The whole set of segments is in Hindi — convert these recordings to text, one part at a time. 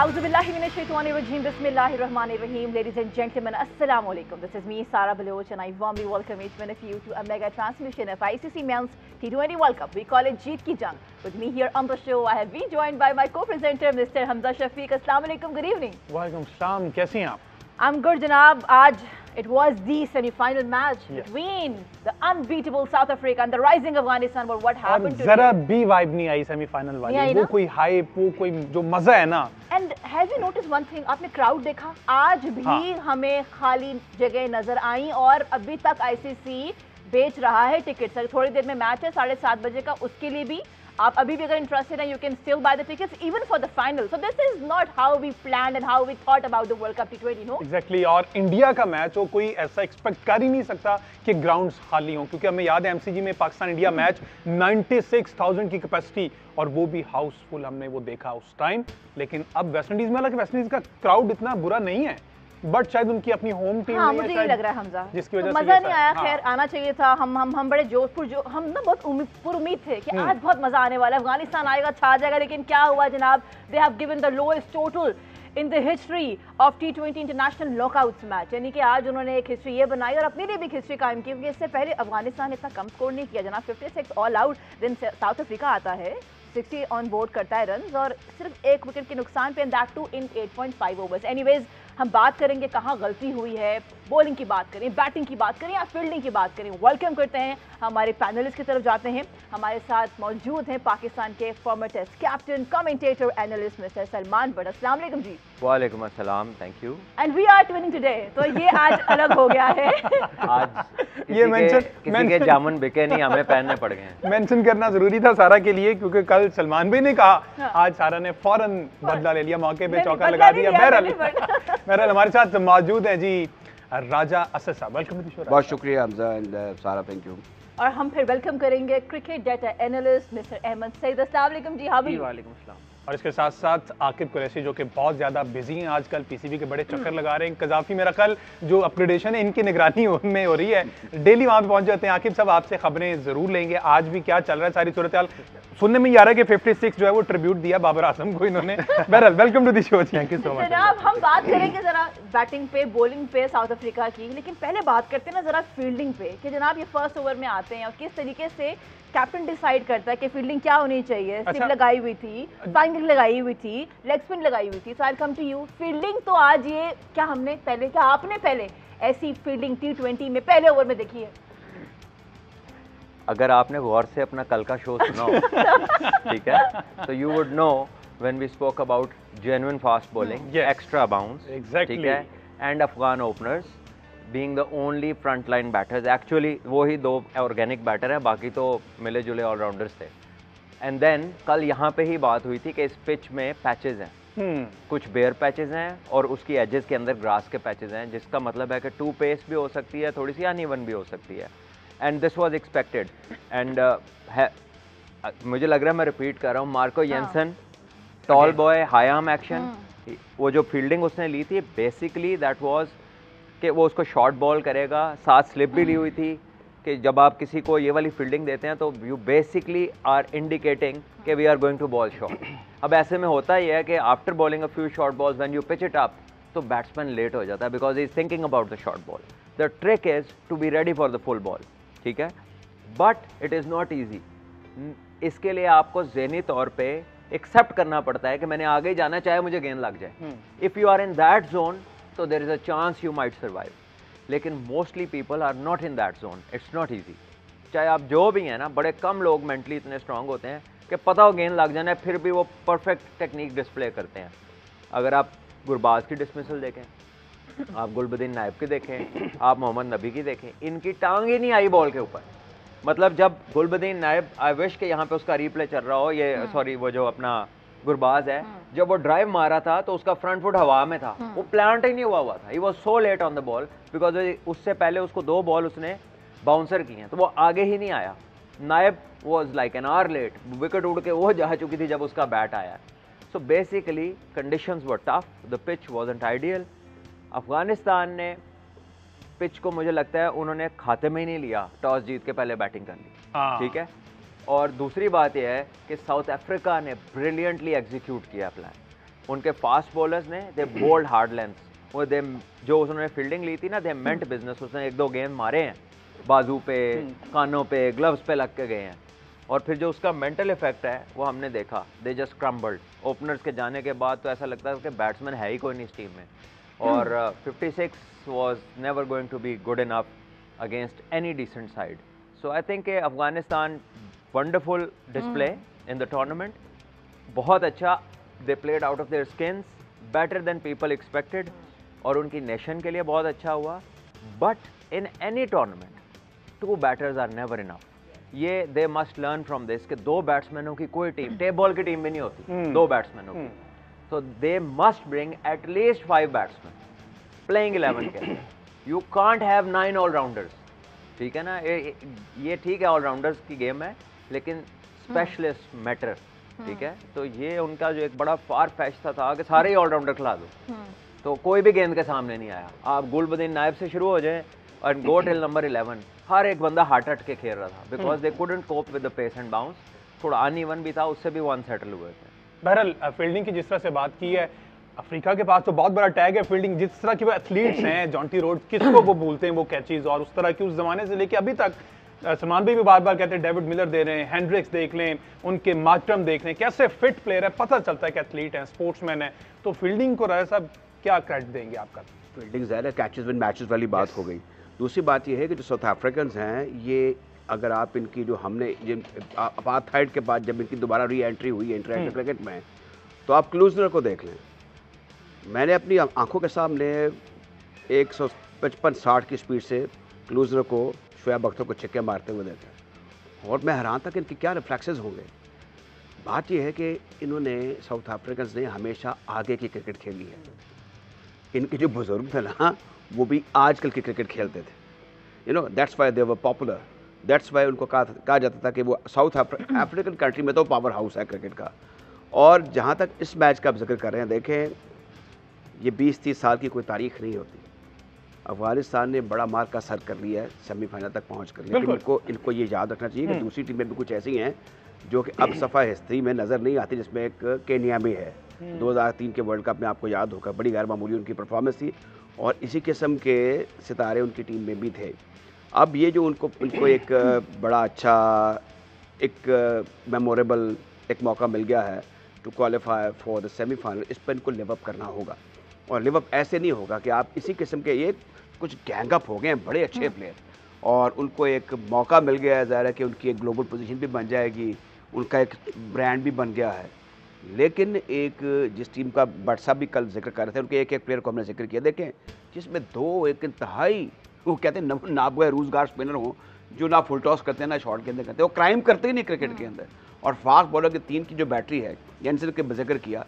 Auzubillahiminash-shaytanir-rajim. Bismillahir-rahmanir-rahim. Ladies and gentlemen, Assalamu alaikum. This is me, Sara Baloch, and I warmly welcome each one of you to a mega transmission of ICC Men's T20 World Cup. We call it Jeet Ki Jang. With me here on the show, I have been joined by my co-presenter, Mr. Hamza Shafiq. Assalamu alaikum. Good evening. Walaikum salam. कैसी हैं आप? I'm good, Janab. Aaj it was the semi-final match between the unbeatable South Africa and the rising Afghanistan. But what happened to जरा भी वाइब नहीं आई सेमीफाइनल वाली, वो कोई हाइप, वो कोई जो मजा है ना। And have you noticed one thing? आपने क्राउड देखा? आज भी हमें खाली जगह नजर आई और अभी तक आईसीसी बेच रहा है टिकट। थोड़ी देर में मैच है 7:30 बजे का, उसके लिए भी आप अभी भी अगर इंटरेस्टेड हैं, you can still buy the tickets even for the final. So this is not how we planned and how we thought about the World Cup T20, no? Exactly. और इंडिया का मैच हो, कोई ऐसा एक्सपेक्ट कर ही नहीं सकता कि ग्राउंड्स खाली हों, क्योंकि हमें याद है एमसीजी में पाकिस्तान इंडिया मैच 96,000 की कैपेसिटी और वो भी हाउसफुल हमने वो देखा उस टाइम। लेकिन अब वेस्ट इंडीज में, हालांकि वेस्ट इंडीज का क्राउड इतना बुरा नहीं है, बट शायद उनकी अपनी होम टीम हाँ, मुझे ये लग रहा है हमजा, जिसकी वजह से मजा नहीं आया। खैर आना चाहिए था। हम बड़े जोधपुर जो हम ना बहुत उम्मीद थे कि आज बहुत मजा आने वाला है, अफगानिस्तान आएगा, छा जाएगा। लेकिन क्या हुआ जनाब? They have given the lowest total in the history of T20 international knockouts match. यानी कि आज उन्होंने एक हिस्ट्री ये बनाई और अपने लिए भी हिस्ट्री कायम की, क्योंकि इससे पहले अफगानिस्तान इतना कम स्कोर नहीं किया जनाब। 56 all out, then South Africa आता है 60 ऑन बोर्ड करता है रन और सिर्फ एक विकेट के नुकसान पे, and that too in 8.5 overs. Anyways हम बात करेंगे कहाँ गलती हुई है, बॉलिंग की बात करें, बैटिंग की बात करें या फील्डिंग की बात करें। वेलकम करते हैं हमारे पैनलिस्ट की तरफ जाते हैं। हमारे साथ मौजूद हैं पाकिस्तान के former test captain, commentator, analyst mister Salman Butt. अस्सलाम वालेकुम जी। वालेकुम अस्सलाम, thank you. And we are twinning today, तो ये आज अलग हो गया है। आज किसी के जामुन बिके नहीं, हमें पहनने पड़ गए। मेंशन करना जरूरी था सारा के लिए, क्योंकि कल सलमान भाई ने कहा, आज सारा ने फौरन बदला ले लिया, मौके पे चौका लगा दिया। बहरहाल हमारे साथ मौजूद है जी राजा असद साहब। Welcome to the show. बहुत शुक्रिया Hamza and Sara, thank you. और हम फिर वेलकम करेंगे cricket data analyst mister Ahmed Saeed. अस्सलाम वालेकुम जी। हाबी। वालेकुम अस्सलाम। और इसके साथ साथ आकिब कुरैशी, जो कि बहुत ज़्यादा बिजी हैं आजकल, पीसीबी के बड़े चक्कर लगा रहे हैं। कज़ाफी मेरा कल जो अपग्रेडेशन है इनकी निगरानी में हो रही है, डेली वहाँ पे पहुँच जाते हैं। आकिब साहब आपसे खबरें ज़रूर लेंगे, आज भी क्या चल रहा है सारी सूरत हाल सुनने में ये आ रहा है कि 56 जो है वो ट्रिब्यूट दिया बाबर आजम को इन्होंने। बहरहाल welcome to the show. Thank you so much. जनाब हम बात करेंगे जरा बैटिंग पे, बॉलिंग पे साउथ अफ्रीका की, लेकिन पहले बात करते हैं ना जरा फील्डिंग पे कि जनाब ये फर्स्ट ओवर में आते हैं और किस तरीके से कैप्टन डिसाइड करता है कि फील्डिंग क्या होनी चाहिए। स्लिप लगाई हुई थी, फाइंग लगाई हुई थी, लेग स्पिन लगाई हुई थी। सो आई कम टू यू, फील्डिंग तो आज ये क्या हमने पहले, क्या आपने पहले ऐसी फील्डिंग T20 में पहले ओवर में देखी है? अगर आपने गौर से अपना कल का शो सुना हो, ठीक है, तो you would know when we spoke about genuine fast bowling, extra bounce, ठीक है, and Afghan openers being the only front line batters. Actually वो ही दो ऑर्गेनिक बैटर हैं, बाकी तो मिले जुले ऑलराउंडर्स थे। एंड देन कल यहाँ पे ही बात हुई थी कि इस पिच में पैचेज हैं, कुछ बेयर पैचेज हैं और उसकी एजेस के अंदर ग्रास के पैचेज हैं, जिसका मतलब है कि टू पेस भी हो सकती है, थोड़ी सी अनइवन भी हो सकती है। And this was expected. And मुझे लग रहा है मैं रिपीट कर रहा हूँ, Marco Jansen, tall boy, high arm action, वो जो फील्डिंग उसने ली थी बेसिकली दैट वाज कि वो उसको शॉर्ट बॉल करेगा, साथ स्लिप भी ली हुई थी कि जब आप किसी को ये वाली फील्डिंग देते हैं तो यू बेसिकली आर इंडिकेटिंग कि we are going to ball short. अब ऐसे में होता ही है कि after bowling a few short balls when you pitch it up, तो बैट्समैन लेट हो जाता है because he is thinking about the short ball. The trick is to be ready for the full ball, ठीक है, but it is not easy. इसके लिए आपको ज़हनी तौर पे एक्सेप्ट करना पड़ता है कि मैंने आगे ही जाना, चाहे मुझे गेंद लग जाए। If you are in that zone तो there is a chance you might survive, लेकिन mostly people are not in that zone. It's not easy. चाहे आप जो भी हैं ना, बड़े कम लोग मेंटली इतने स्ट्रांग होते हैं कि पता हो गेंद लग जाना है, फिर भी वो परफेक्ट टेक्निक डिस्प्ले करते हैं। अगर आप गुरबाज की डिसमिसल देखें, आप गुलबदीन नायब की देखें, आप मोहम्मद नबी की देखें, इनकी टांग ही नहीं आई बॉल के ऊपर। मतलब जब गुलबदीन नायब, आई विश कि यहाँ पे उसका रीप्ले चल रहा हो, ये सॉरी वो जो अपना गुरबाज है, जब वो ड्राइव मारा था तो उसका फ्रंट फुट हवा में था, वो प्लांट ही नहीं हुआ था। He was so let on the ball because उससे पहले उसको 2 बॉल उसने बाउंसर की हैं, तो वो आगे ही नहीं आया। Naib was like an hour late, wicket उड़ के वो जा चुकी थी जब उसका बैट आया। So basically conditions were tough, the pitch wasn't ideal. Afghanistan ने पिच को मुझे लगता है उन्होंने खाते में ही नहीं लिया, टॉस जीत के पहले बैटिंग कर ली, ठीक है। और दूसरी बात यह है कि साउथ अफ्रीका ने ब्रिलियंटली एग्जीक्यूट किया प्लान। उनके फास्ट बॉलर्स ने दे बोल्ड हार्ड लेंथ, वो दे जो उन्होंने फील्डिंग ली थी ना, दे मेंट बिजनेस। उसने 1-2 गेंद मारे हैं बाजू पे, कानों पे, ग्लव्स पे लग के गए हैं, और फिर जो उसका मेंटल इफेक्ट है वो हमने देखा। They just crumbled. ओपनर्स के जाने के बाद तो ऐसा लगता है कि बैट्समैन है ही कोई नहीं इस टीम में, और 56 was never going to be good enough against any decent side. So I think Afghanistan wonderful display in the tournament, बहुत अच्छा, they played out of their skins, better than people expected, और उनकी नेशन के लिए बहुत अच्छा हुआ। But in any tournament 2 batters are never enough. ये they must learn from this कि 2 बैट्समैनों की कोई टीम, टेप बॉल की टीम भी नहीं होती 2 बैट्समैनों की। So they must bring at least 5 batsmen playing 11 के। You can't have 9 all-rounders, ठीक है ना? ये ठीक है, all-rounders की गेम है, लेकिन स्पेशलिस्ट मैटर, ठीक है? तो ये उनका जो एक बड़ा फार फैच था कि सारे ही ऑलराउंडर खिला दो, तो कोई भी गेंद के सामने नहीं आया। आप गुलबदीन नायब से शुरू हो जाए और गो टिल नंबर 11, हर एक बंदा हार्ट अट के खेल रहा था, because they couldn't cope with the pace and bounce. थोड़ा अनइवन भी था, उससे भी 1 सेटल हुए थे। बहरहाल फील्डिंग की जिस तरह से बात की है, अफ्रीका के पास तो बहुत बड़ा टैग है फील्डिंग। जिस तरह के वो एथलीट्स हैं, जॉन्टी रोड, किसको वो भूलते हैं वो कैचेज, और उस तरह की उस जमाने से लेके अभी तक सलमान भाई भी बार बार कहते हैं डेविड मिलर दे रहे हैं, हेंड्रिक्स देख लें, उनके मार्करम देख लें, कैसे फिट प्लेयर है, पता चलता है कि एथलीट है, स्पोर्ट्समैन है। तो फील्डिंग को राय साहब क्या क्रेडिट देंगे आपका? फील्डिंग ज़्यादा कैचेस विन मैचेस वाली बात हो गई। दूसरी बात ये है कि जो साउथ अफ्रीकन हैं, ये अगर आप इनकी जो हमने अपार्थाइड के बाद जब इनकी दोबारा री एंट्री हुई है इंटरनेशनल क्रिकेट में, तो आप क्लूजनर को देख लें। मैंने अपनी आंखों के सामने 155-60 की स्पीड से क्लूजनर को, शोएब अख्तर को छक्के मारते हुए देखा, और मैं हैरान था कि इनके क्या रिफ्लेक्सेस होंगे। बात यह है कि इन्होंने साउथ अफ्रीकन ने हमेशा आगे की क्रिकेट खेली है। इनके जो बुजुर्ग थे ना, वो भी आजकल की क्रिकेट खेलते थे। You know, that's why they were popular, that's why उनको कहा जाता था कि वो साउथ अफ्रीकन कंट्री में तो पावर हाउस है क्रिकेट का। और जहाँ तक इस मैच का आप जिक्र कर रहे हैं, देखें, ये 20-30 साल की कोई तारीख नहीं होती। अफगानिस्तान ने बड़ा मार का सर कर लिया है, सेमीफाइनल तक पहुँच कर लिया। लेकिन इनको ये याद रखना चाहिए कि दूसरी टीमें भी कुछ ऐसी हैं जो कि अब सफ़ा हिस्ट्री में नज़र नहीं आती, जिसमें एक केन्या भी है। 2003 के वर्ल्ड कप में आपको याद होगा, बड़ी गैर मामूली उनकी परफॉर्मेंस थी, और इसी किस्म के सितारे उनकी टीम में भी थे। अब ये जो उनको एक बड़ा अच्छा एक मेमोरेबल एक मौका मिल गया है to qualify for the semifinal, इस पर इनको लिव अप करना होगा। और लिव अप ऐसे नहीं होगा कि आप इसी किस्म के, ये कुछ गैंग अप हो गए हैं बड़े अच्छे प्लेयर, और उनको एक मौका मिल गया है, ज़ाहिर है कि उनकी एक ग्लोबल पोजीशन भी बन जाएगी, उनका एक ब्रांड भी बन गया है। लेकिन एक जिस टीम का भट्ट साहब भी कल जिक्र कर रहे थे, उनके एक प्लेयर को हमने जिक्र किया, देखें, जिसमें 2 एक इंतहाई, वो कहते हैं नाबुए रोजगार स्पिनर हो, जो ना फुल टॉस करते हैं ना शॉर्ट गेंदें करते हैं, वो क्राइम करते ही नहीं क्रिकेट के अंदर। और फास्ट बॉलर के 3 की जो बैटरी है, जैसे के जिक्र किया,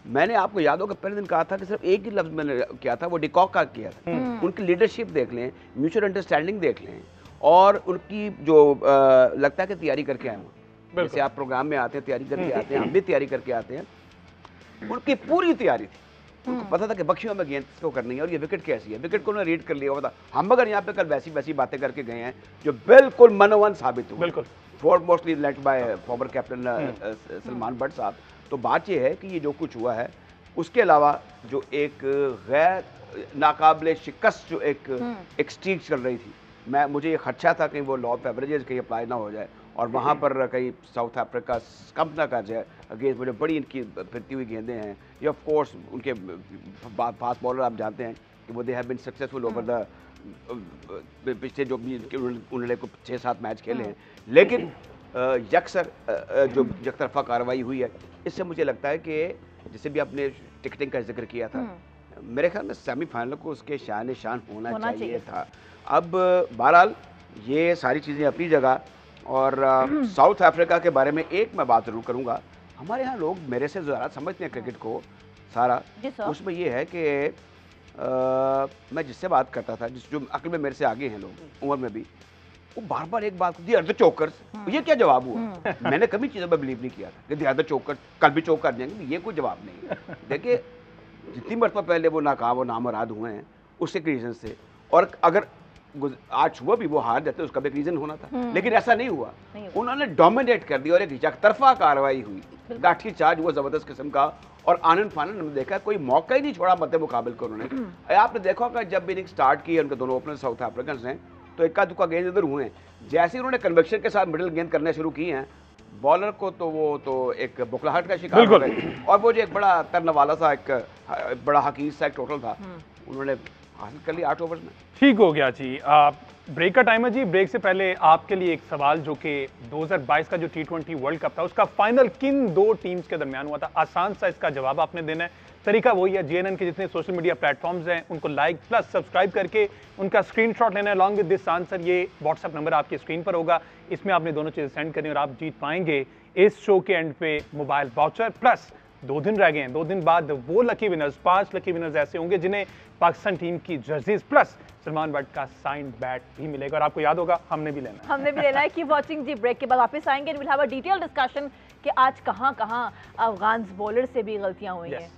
मैंने आपको याद होगा पहले दिन कहा था कि सिर्फ एक ही लफ्ज़ मैंने किया था, वो डिकॉक का किया था। उनकी लीडरशिप देख लें, म्यूचुअल अंडरस्टैंडिंग देख लें, और उनकी जो लगता है कि तैयारी करके आए हैं, जैसे आप प्रोग्राम में आते हैं तैयारी करके आते हैं, हम भी तैयारी करके आते हैं, उनकी पूरी तैयारी थी। उनको पता था कि बख्शियों में गेंद को करनी है, और ये विकेट कैसी है, विकेट को उन्होंने रीड कर लिया हुआ था। हम अगर यहाँ पे कल वैसी बातें करके गए हैं जो बिल्कुल मनोवन साबित हुई, बिल्कुल foremostly led by former captain Salman Butt साहब। तो बात ये है कि ये जो कुछ हुआ है, उसके अलावा जो एक गैर नाकाबिले शिकस्त जो एक स्ट्रीक चल रही थी, मुझे ये खदशा था कि वो लॉ ऑफ एवरेजेस कहीं अप्लाई ना हो जाए, और वहाँ पर कहीं साउथ अफ्रीका स्कम्प ना कर जाए अगेंस्ट मुझे बड़ी इनकी फिरती हुई गेंदें हैं। ये ऑफ कोर्स उनके फास्ट बॉलर आप जानते हैं कि वो they have been successful over the पिछले जो भी उन्होंने को 6-7 मैच खेले हैं। लेकिन यकसर जो यकतरफा कार्रवाई हुई है, इससे मुझे लगता है कि जैसे भी आपने टिकटिंग का जिक्र किया था, मेरे ख्याल में सेमीफाइनल को उसके शान शान होना चाहिए था। अब बहरहाल ये सारी चीज़ें अपनी जगह, और साउथ अफ्रीका के बारे में एक मैं बात ज़रूर करूँगा। हमारे यहाँ लोग मेरे से ज़्यादा समझते हैं क्रिकेट को सारा, उसमें ये है कि मैं जिससे बात करता था, जो अक्ल में मेरे से आगे हैं लोग उम्र में भी, वो बार बार एक बात दी, अर्ध चौकर्स, ये क्या जवाब हुआ? मैंने कभी चीज़ों पर बिलीव नहीं किया था कि अर्ध चौकर्स कल भी चौक कर देंगे, ये कोई जवाब नहीं है। देखिए, जितनी मरतबा पहले वो नाकाम और नामुराद हुए हैं उससे रीज़न से, और अगर आज हुआ भी वो हार जाते उसका भी एक रीज़न होना था, लेकिन ऐसा नहीं हुआ। उन्होंने डोमिनेट कर दिया और एक एकतरफा कार्रवाई हुई, लाठी चार्ज हुआ ज़बरदस्त किस्म का, और आनंद फानन हमने देखा कोई मौका ही नहीं छोड़ा मध्य मुकाबले को उन्होंने। आपने देखा होगा जब इनिंग स्टार्ट की है उनके दोनों ओपनर साउथ अफ्रीकन हैं तो इक्का दुक्का गेंद इधर हुए हैं, जैसे ही उन्होंने कन्वेक्शन के साथ मिडिल गेंद करने शुरू की हैं बॉलर को तो वो तो एक बुखलाहट का शिकार हो गए, और वो जो एक बड़ा करने वाला था एक बड़ा हकीस सा एक टोटल था उन्होंने हासिल कर लिया 8 ओवर्स में। ठीक हो गया जी। ब्रेक का टाइम है जी। ब्रेक से पहले आपके लिए एक सवाल जो कि 2022 का जो T20 वर्ल्ड कप था उसका फाइनल किन 2 टीम्स के दरमियान हुआ था। आसान सा इसका जवाब आपने देना है। तरीका वही है, JNN के जितने सोशल मीडिया प्लेटफॉर्म्स हैं उनको लाइक प्लस सब्सक्राइब करके उनका स्क्रीनशॉट लेना है अलॉन्ग विद दिस आंसर। ये व्हाट्सएप नंबर आपकी स्क्रीन पर होगा, इसमें आपने दोनों चीज़ें सेंड करनी और आप जीत पाएंगे इस शो के एंड पे मोबाइल वाउचर प्लस 2 दिन रह गए हैं। 2 दिन बाद वो लकी विनर्स 5 लकी विनर्स ऐसे होंगे जिन्हें पाकिस्तान टीम की जर्सीज प्लस सलमान बट का साइंड बैट भी मिलेगा। और आपको याद होगा हमने भी लेना है। कीप वाचिंग जी। ब्रेक के बाद वापस आएंगे and will have a detail discussion कि आज कहां अफगान बॉलर से भी गलतियां हुई हैं।